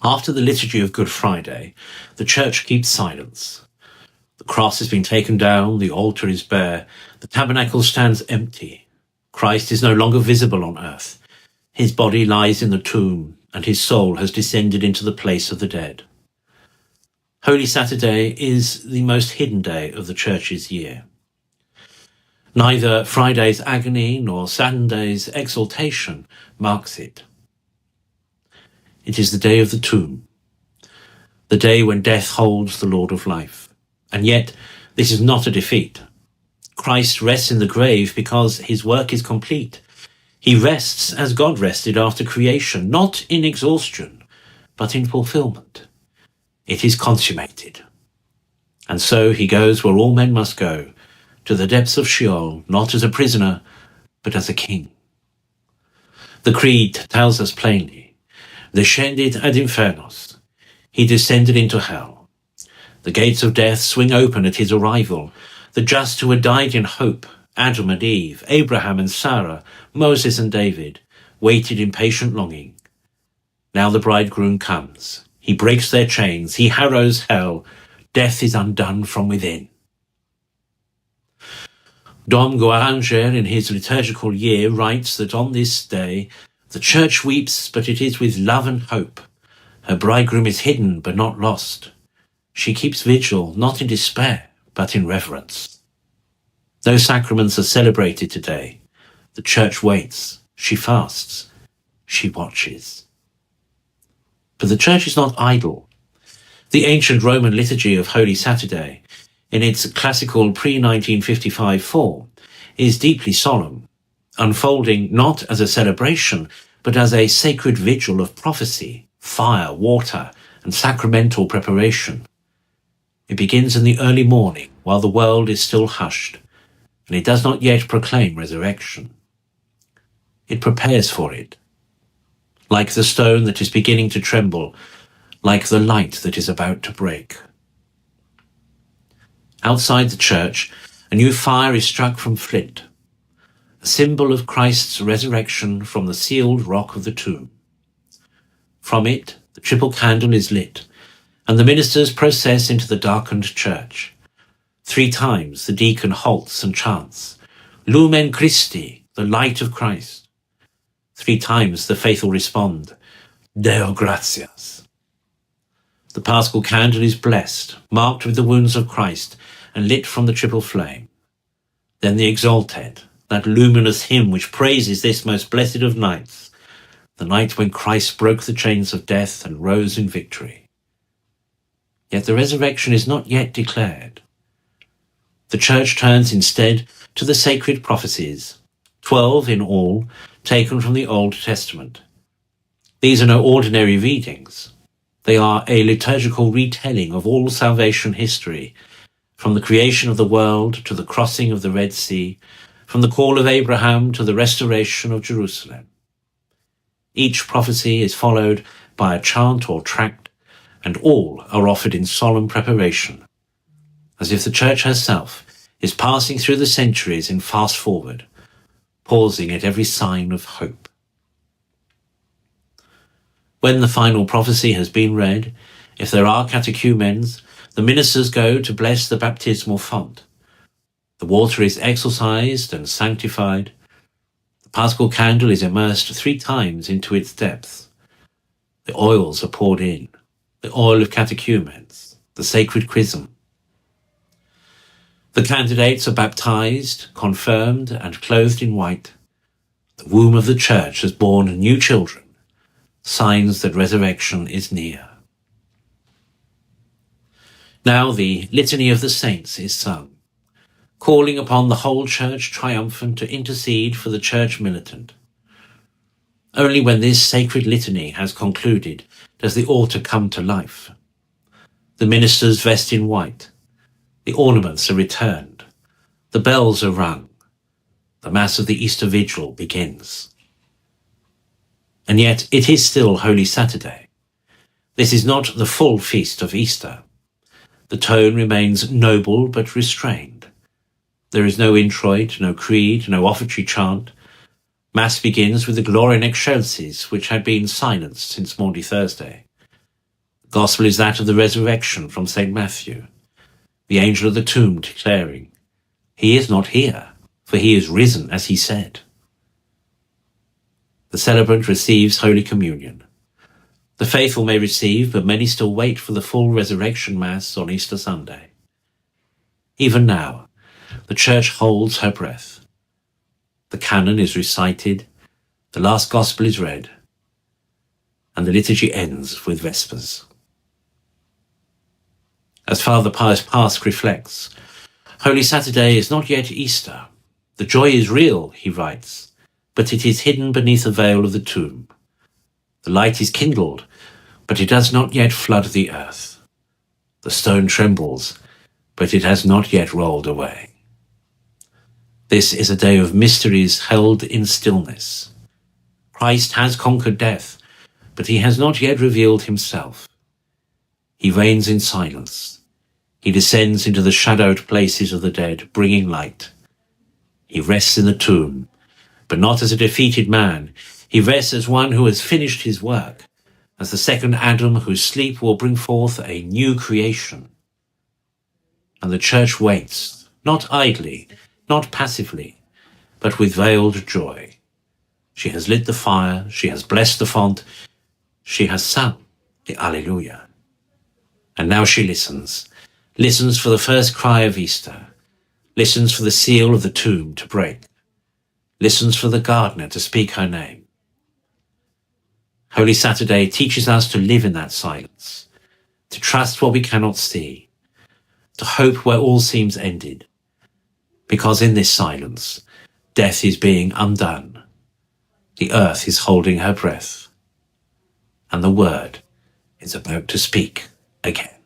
After the liturgy of Good Friday, the Church keeps silence. The cross has been taken down, the altar is bare, the tabernacle stands empty. Christ is no longer visible on earth. His body lies in the tomb, and his soul has descended into the place of the dead. Holy Saturday is the most hidden day of the Church's year. Neither Friday's agony nor Saturday's exaltation marks it. It is the day of the tomb, the day when death holds the Lord of life. And yet, this is not a defeat. Christ rests in the grave because his work is complete. He rests as God rested after creation, not in exhaustion, but in fulfillment. It is consummated. And so he goes where all men must go, to the depths of Sheol, not as a prisoner, but as a king. The Creed tells us plainly, descendit ad infernos. He descended into hell. The gates of death swing open at his arrival. The just who had died in hope, Adam and Eve, Abraham and Sarah, Moses and David, waited in patient longing. Now the bridegroom comes. He breaks their chains. He harrows hell. Death is undone from within. Dom Guaranger, in his liturgical year, writes that on this day the Church weeps, but it is with love and hope. Her bridegroom is hidden, but not lost. She keeps vigil, not in despair, but in reverence. No sacraments are celebrated today. The Church waits. She fasts. She watches. But the Church is not idle. The ancient Roman liturgy of Holy Saturday, in its classical pre-1955 form, is deeply solemn, unfolding not as a celebration, but as a sacred vigil of prophecy, fire, water, and sacramental preparation. It begins in the early morning, while the world is still hushed, and it does not yet proclaim resurrection. It prepares for it, like the stone that is beginning to tremble, like the light that is about to break. Outside the church, a new fire is struck from flint, a symbol of Christ's resurrection from the sealed rock of the tomb. From it, the triple candle is lit, and the ministers process into the darkened church. 3 times the deacon halts and chants, Lumen Christi, the light of Christ. 3 times the faithful respond, Deo gratias. The Paschal candle is blessed, marked with the wounds of Christ, and lit from the triple flame. Then the Exsultet, that luminous hymn which praises this most blessed of nights, the night when Christ broke the chains of death and rose in victory. Yet the resurrection is not yet declared. The Church turns instead to the sacred prophecies, 12 in all, taken from the Old Testament. These are no ordinary readings. They are a liturgical retelling of all salvation history, from the creation of the world to the crossing of the Red Sea, from the call of Abraham to the restoration of Jerusalem. Each prophecy is followed by a chant or tract, and all are offered in solemn preparation, as if the Church herself is passing through the centuries in fast forward, pausing at every sign of hope. When the final prophecy has been read, if there are catechumens, the ministers go to bless the baptismal font. The water is exorcised and sanctified. The Paschal candle is immersed 3 times into its depths. The oils are poured in, the oil of catechumens, the sacred chrism. The candidates are baptized, confirmed, and clothed in white. The womb of the Church has borne new children, signs that resurrection is near. Now the Litany of the Saints is sung, calling upon the whole Church triumphant to intercede for the Church militant. Only when this sacred litany has concluded does the altar come to life. The ministers vest in white. The ornaments are returned. The bells are rung. The Mass of the Easter Vigil begins. And yet it is still Holy Saturday. This is not the full feast of Easter. The tone remains noble but restrained. There is no introit, no creed, no offertory chant. Mass begins with the Gloria in Excelsis, which had been silenced since Maundy Thursday. The Gospel is that of the resurrection from St. Matthew, the angel of the tomb declaring, "He is not here, for he is risen as he said." The celebrant receives Holy Communion. The faithful may receive, but many still wait for the full resurrection Mass on Easter Sunday. Even now, the Church holds her breath. The canon is recited, the last Gospel is read, and the liturgy ends with Vespers. As Father Pius Pask reflects, Holy Saturday is not yet Easter. The joy is real, he writes, but it is hidden beneath the veil of the tomb. The light is kindled, but it does not yet flood the earth. The stone trembles, but it has not yet rolled away. This is a day of mysteries held in stillness. Christ has conquered death, but he has not yet revealed himself. He reigns in silence. He descends into the shadowed places of the dead, bringing light. He rests in the tomb, but not as a defeated man. He rests as one who has finished his work, as the second Adam whose sleep will bring forth a new creation. And the Church waits, not idly, not passively, but with veiled joy. She has lit the fire, she has blessed the font, she has sung the Alleluia. And now she listens for the first cry of Easter, listens for the seal of the tomb to break, listens for the gardener to speak her name. Holy Saturday teaches us to live in that silence, to trust what we cannot see, to hope where all seems ended, because in this silence, death is being undone, the earth is holding her breath, and the Word is about to speak again.